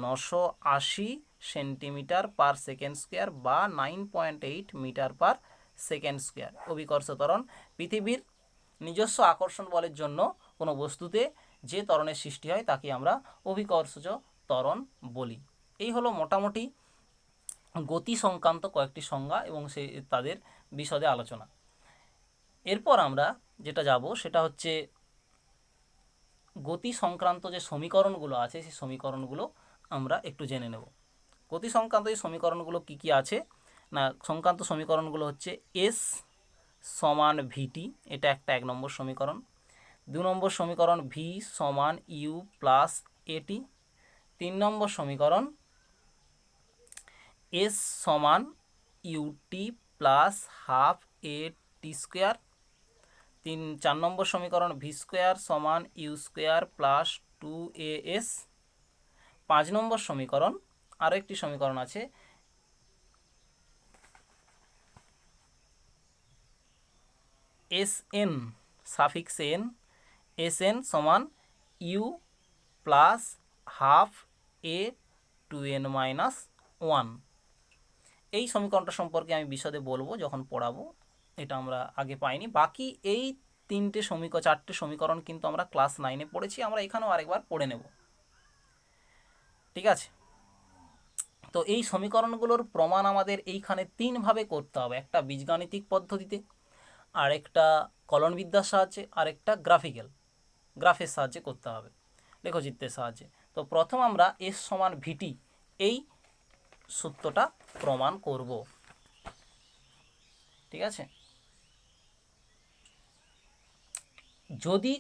980 সেন্টিমিটার পার সেকেন্ড স্কোয়ার বা 9.8 মিটার পার সেকেন্ড স্কোয়ার। অভিকর্ষ ত্বরণ পৃথিবীর নিজস্ব আকর্ষণ বলের জন্য কোনো বস্তুতে যে ত্বরণের সৃষ্টি হয় তাকে আমরা অভিকর্ষজ ত্বরণ বলি। এই হলো মোটামুটি গতি সংক্রান্ত কয়েকটি সংজ্ঞা এবং তাদের বিশদে আলোচনা। এরপর আমরা যেটা যাব সেটা হচ্ছে গতি সংক্রান্ত যে সমীকরণগুলো আছে সেই সমীকরণগুলো আমরা একটু জেনে নেব। গতি সংক্রান্ত এই সমীকরণগুলো কি কি আছে না, সংক্রান্ত সমীকরণগুলো হচ্ছে এস সমান ভিটি, এটা একটা 1 নম্বর সমীকরণ। 2 নম্বর সমীকরণ ভি সমান ইউ প্লাস এটি। 3 নম্বর সমীকরণ এস সমান u t plus half a t square. 4 নম্বর সমীকরণ ভি স্কোয়ার সমান ইউ স্কোয়ার প্লাস 2as। 5 নম্বর সমীকরণ, আরও একটি সমীকরণ আছে, S N suffix N, S N সমান u plus half a 2n minus 1। এই সমীকরণটা সম্পর্কে আমি বিশদে বলবো যখন পড়াবো, এটা আমরা আগে পাইনি। বাকি এই 4টে সমীকরণ কিন্তু আমরা ক্লাস 9-এ পড়েছি, আমরা এখানেও আরেকবার পড়ে নেব, ঠিক আছে? তো এই সমীকরণগুলোর প্রমাণ আমাদের এইখানে 3 ভাবে করতে হবে, একটা বীজগাণিতিক পদ্ধতিতে, আরেকটা কলনবিদ্যার সাহায্যে, আরেকটা গ্রাফের সাহায্যে করতে হবে, লেখচিত্রের সাহায্যে। তো প্রথম আমরা এস সমান ভিটি এই সূত্রটা প্রমাণ করব, ঠিক আছে? যদি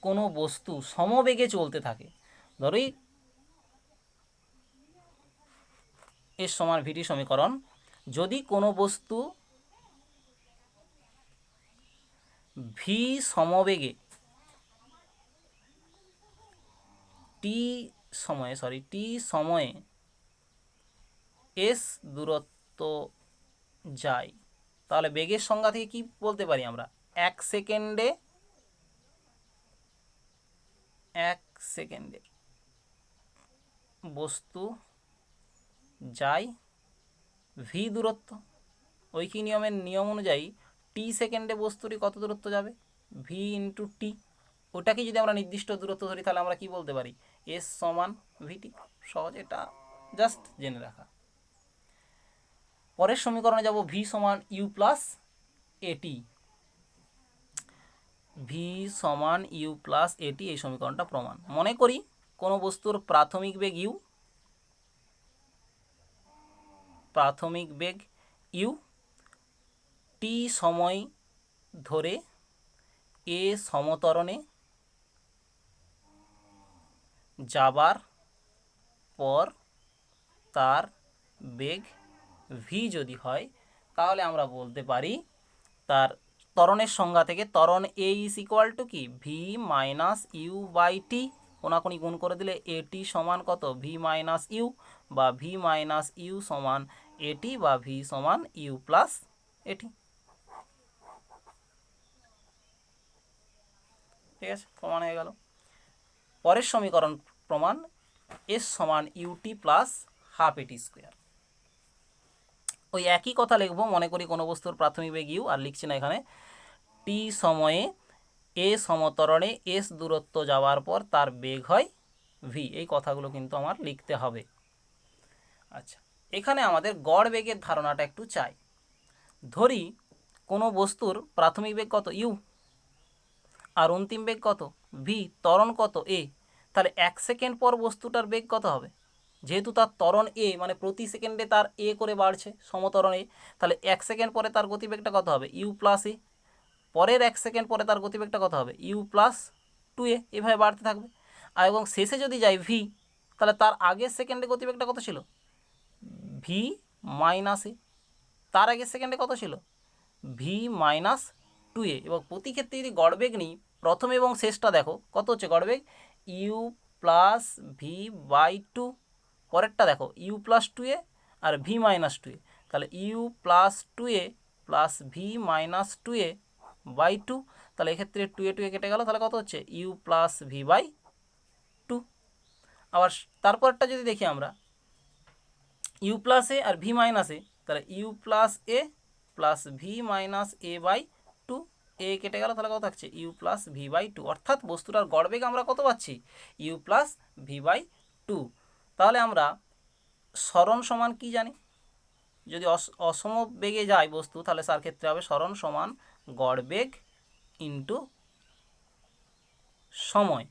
কোনো বস্তু সমবেগে চলতে থাকে, ধরো এস সমান ভিটি সমীকরণ, যদি কোনো বস্তু ভি সমবেগে টি সময়ে এস দূরত্ব যায়, তাহলে বেগের সংজ্ঞা থেকে কি বলতে পারি আমরা? 1 সেকেন্ডে বস্তু যায় ভি দূরত্ব। ঐকিক নিয়মের নিয়ম অনুযায়ী টি সেকেন্ডে বস্তুটি কত দূরত্ব যাবে? V into T. ওটাকে যদি আমরা নির্দিষ্ট দূরত্ব ধরি তাহলে আমরা কি বলতে পারি? এস সমান ভিটি। সহজ, এটা জাস্ট জেনে রাখা। পরের সমীকরণে যাব, ভি সমান ইউ প্লাস এটি। ভি সমান ইউ প্লাস এটি, এই সমীকরণটা প্রমাণ। মনে করি কোনো বস্তুর প্রাথমিক বেগ ইউ, টি সময় ধরে এ সমতরণে যাবার পর তার বেগ ভি যদি হয়, তাহলে আমরা বলতে পারি তার ত্বরণের সংজ্ঞা থেকে ত্বরণ এ ইজ ইকুয়াল টু কি? V minus you by T. কোনাকুনি গুণ করে দিলে এটি সমান কত? ভি মাইনাস ইউ, বা ভি মাইনাস ইউ সমান এটি, বা ভি সমান ইউ প্লাস এটি। ঠিক আছে, প্রমাণ হয়ে গেল। পরের সমীকরণ প্রমাণ, এস সমান u t plus half a t square. ওই একই কথা লিখবো, মনে করি কোনো বস্তুর প্রাথমিক বেগ ইউ, আর লিখছি না এখানে, টি সময়ে এ সমতরণে এস দূরত্ব যাওয়ার পর তার বেগ হয় ভি। এই কথাগুলো কিন্তু আমার লিখতে হবে। আচ্ছা, এখানে আমাদের গড় বেগের ধারণাটা একটু চাই। ধরি কোনো বস্তুর প্রাথমিক বেগ কত? ইউ, আর অন্তিম বেগ কত? ভি, ত্বরণ কত এ, তাহলে 1 সেকেন্ড পর বস্তুটার বেগ কত হবে? যেহেতু তার ত্বরণ এ, মানে প্রতি সেকেন্ডে তার এ করে বাড়ছে, সমত্বরণ এ, তাহলে 1 সেকেন্ড পরে তার গতিবেগটা কত হবে? ইউ প্লাস এ। পরের 1 সেকেন্ড পরে তার গতিবেগটা কত হবে? ইউ প্লাস 2a, এভাবে বাড়তে থাকবে। আর এবং শেষে যদি যাই ভি, তাহলে তার আগের সেকেন্ডে গতিবেগটা কত ছিল? ভি মাইনাস এ। তার আগের সেকেন্ডে কত ছিল? V minus 2a। এবং প্রতি ক্ষেত্রে যদি গড়বেগ নিই, প্রথম এবং শেষটা দেখো কত হচ্ছে গড়বেগ? U plus v by 2। পরেরটা দেখো ইউ প্লাস 2a আর ভি মাইনাস 2a, তাহলে u plus 2a plus v minus 2a by 2। তাহলে এক্ষেত্রে 2a 2a কেটে গেল, তাহলে কত হচ্ছে? U plus v by 2। আবার তারপরটা যদি দেখি আমরা, ইউ প্লাস এ আর ভি মাইনাস এ, তাহলে u plus a plus v minus a by 2, a কেটে গেল, তাহলে কত থাকছে? U plus v by 2। অর্থাৎ বস্তুটার গড়বেগ আমরা কত পাচ্ছি? U plus v by 2। তাহলে আমরা সরণ সমান কি জানি? যদি অসম বেগে যায় বস্তু, তাহলে তার ক্ষেত্রে হবে সরণ সমান গড়বেগ ইন্টু সময়।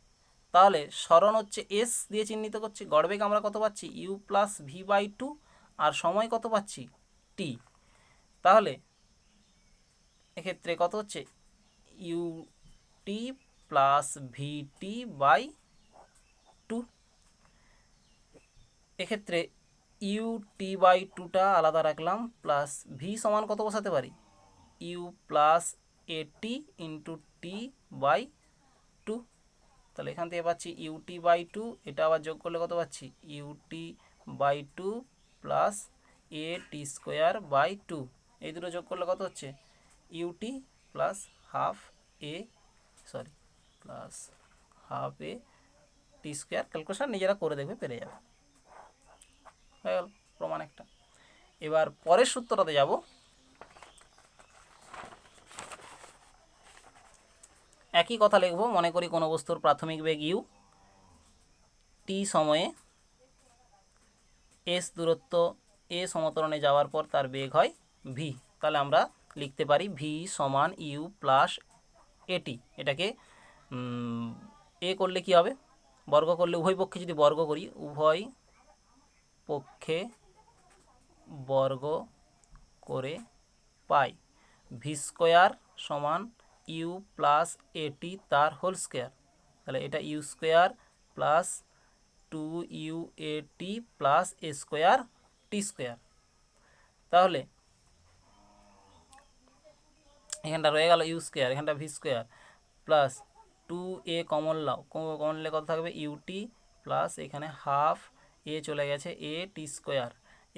তাহলে সরণ হচ্ছে এস দিয়ে চিহ্নিত করছি, গড়বেগ আমরা কত পাচ্ছি? ইউ প্লাস ভি বাই 2, আর সময় কত পাচ্ছি? টি। তাহলে এক্ষেত্রে কত হচ্ছে? U t plus v t by 2। এক্ষেত্রে ইউ টি বাই 2টা আলাদা রাখলাম, প্লাস ভি সমান কত বসাতে পারি? U plus a t into t by 2। তাহলে এখান থেকে পাচ্ছি ইউটি বাই 2, এটা আবার যোগ করলে কত পাচ্ছি? U t by 2 plus a t square by 2। এই দুটো যোগ করলে কত হচ্ছে? U t plus half a, sorry, plus half a t square. Calculation নিজেরা করে দেখবে, পেরে যাবে। হয়ে গেল প্রমাণ একটা। এবার পরের সূত্রটাতে যাব। একই কথা লিখব। মনে করি কোনো বস্তুর প্রাথমিক বেগ ইউ, টি সময়ে এস দূরত্ব এ সমতরণে যাওয়ার পর তার বেগ হয় ভি। তাহলে আমরা লিখতে পারি ভি সমান ইউ প্লাস এটি। এটাকে এ করলে কি হবে? বর্গ করলে, উভয় পক্ষে যদি বর্গ করি, উভয় পক্ষে বর্গ করে পাই ভি স্কোয়ার সমান ইউ প্লাস এটি তার হোল স্কোয়ার। তাহলে এটা u square plus 2 u a t plus a square t square. তাহলে এখানটা রয়ে গেল ইউ স্কোয়ার, এখানটা v square plus 2a common লাও, কমন নিলে কত থাকবে? ইউটি প্লাস এখানে হাফ এ চলে গেছে এ টি স্কোয়ার,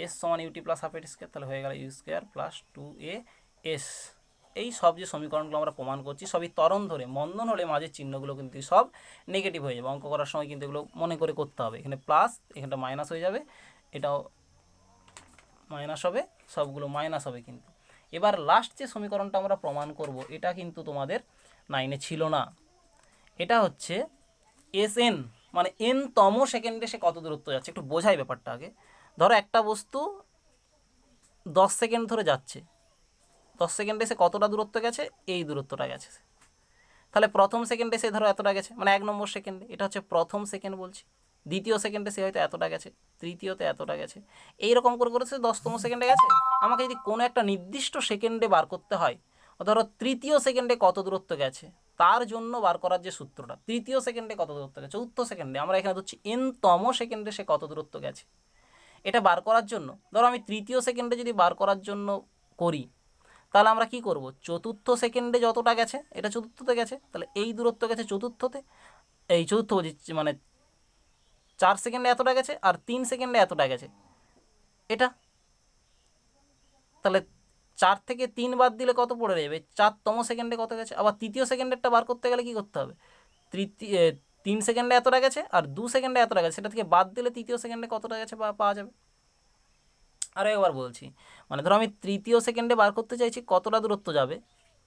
এস সমান u t plus half a t square. তাহলে হয়ে গেল u square plus 2a S. এই সব যে সমীকরণগুলো আমরা প্রমাণ করছি সবই ত্বরণ ধরে, মন্দন হলে মাঝের চিহ্নগুলো কিন্তু সব নেগেটিভ হয়ে যাবে। অঙ্ক করার সময় কিন্তু এগুলো মনে করে করতে হবে। এখানে প্লাস, এখানটা মাইনাস হয়ে যাবে, এটাও মাইনাস হবে, সবগুলো মাইনাস হবে কিন্তু। এবার লাস্ট যে সমীকরণটা আমরা প্রমাণ করব, এটা কিন্তু তোমাদের 9-এ ছিল না। এটা হচ্ছে এস এন, মানে এন তম সেকেন্ডে সে কত দূরত্ব যাচ্ছে। একটু বোঝাই ব্যাপারটা আগে। ধরো একটা বস্তু 10 সেকেন্ড ধরে যাচ্ছে, 10 সেকেন্ডে সে কতটা দূরত্ব গেছে? এই দূরত্বটা গেছে। তাহলে প্রথম সেকেন্ডে সে ধরো এতটা গেছে, মানে 1 নম্বর সেকেন্ডে, এটা হচ্ছে প্রথম সেকেন্ড বলছি। দ্বিতীয় সেকেন্ডে সে হয়তো এতটা গেছে, তৃতীয়তে এতটা গেছে, এইরকম করে করে সে 10তম সেকেন্ডে গেছে। আমাকে যদি কোনো একটা নির্দিষ্ট সেকেন্ডে বার করতে হয়, ধরো তৃতীয় সেকেন্ডে কত দূরত্ব গেছে, তার জন্য বার করার যে সূত্রটা, তৃতীয় সেকেন্ডে কত দূরত্ব গেছে, চতুর্থ সেকেন্ডে, আমরা এখানে ধরছি এনতম সেকেন্ডে সে কত দূরত্ব গেছে, এটা বার করার জন্য। ধরো আমি তৃতীয় সেকেন্ডে যদি বার করার জন্য করি, তাহলে আমরা কি করব? চতুর্থ সেকেন্ডে যতটা গেছে, এটা চতুর্থতে গেছে, তাহলে এই দূরত্ব গেছে চতুর্থতে, এই চতুর্থ বলছি, মানে 4 সেকেন্ডে এতটা গেছে আর 3 সেকেন্ডে এতটা গেছে এটা। তাহলে 4 থেকে 3 বাদ দিলে কত পড়ে যাবে? 4তম সেকেন্ডে কত গেছে। আবার তৃতীয় সেকেন্ডেরটা বার করতে গেলে কি করতে হবে? 3 সেকেন্ডে এতটা গেছে আর 2 সেকেন্ডে এতটা গেছে, সেটা থেকে বাদ দিলে তৃতীয় সেকেন্ডে কতটা গেছে পাওয়া যাবে। আরও একবার বলছি, মানে ধরো আমি তৃতীয় সেকেন্ডে বার করতে চাইছি কতটা দূরত্ব যাবে,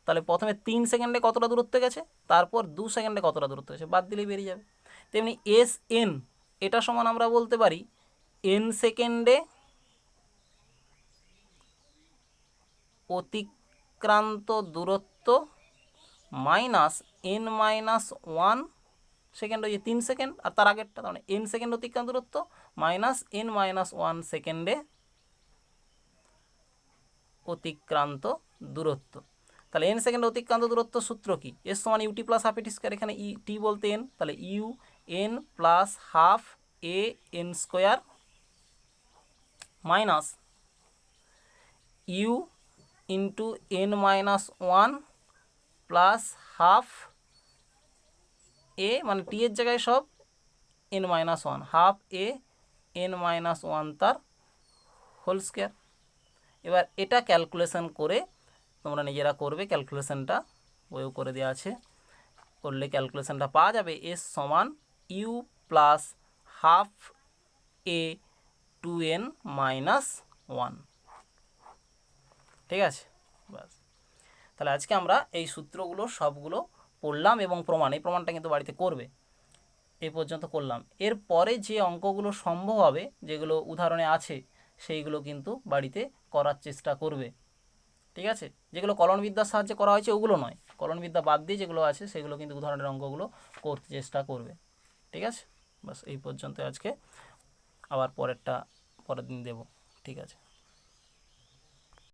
তাহলে প্রথমে 3 সেকেন্ডে কতটা দূরত্ব গেছে, তারপর 2 সেকেন্ডে কতটা দূরত্ব গেছে, বাদ দিলেই বেরিয়ে যাবে। তেমনি এস এন, এটা সমান আমরা বলতে পারি এন সেকেন্ডে অতিক্রান্ত দূরত্ব মাইনাস n-1 সেকেন্ড হয়ে 3 সেকেন্ড, আর তার আগেরটা তার মানে n সেকেন্ড অতিক্রান্ত দূরত্ব মাইনাস n মাইনাস 1 সেকেন্ডে অতিক্রান্ত দূরত্ব। তাহলে n সেকেন্ড অতিক্রান্ত দূরত্ব সূত্র কি? s সমান u t plus half a t square, এখানে টি বলতে n, তাহলে u n plus half a n square minus u into n minus 1 plus half a, মানে টি এর জায়গায় সব n minus 1, half a n minus 1 তার হোল স্কোয়ার। এবার এটা ক্যালকুলেশন করে তোমরা নিজেরা করবে, ক্যালকুলেশনটা বইও করে দেওয়া আছে, করলে ক্যালকুলেশনটা পাওয়া যাবে এস সমান u plus half a 2n minus 1। ঠিক আছে, বাস। তাহলে আজকে আমরা এই সূত্রগুলো সবগুলো পড়লাম এবং প্রমাণ, এই প্রমাণটা কিন্তু বাড়িতে করবে, এই পর্যন্ত করলাম। এরপরে যে অঙ্কগুলো সম্ভব হবে, যেগুলো উদাহরণে আছে, সেইগুলো কিন্তু বাড়িতে করার চেষ্টা করবে। ঠিক আছে, যেগুলো কলনবিদ্যার সাহায্যে করা হয়েছে ওগুলো নয়, কলনবিদ্যা বাদ দিয়ে যেগুলো আছে সেগুলো কিন্তু উদাহরণের অঙ্কগুলো করতে চেষ্টা করবে। ঠিক আছে, বাস এই পর্যন্ত আজকে, আবার পরের দিন দেব। ঠিক আছে।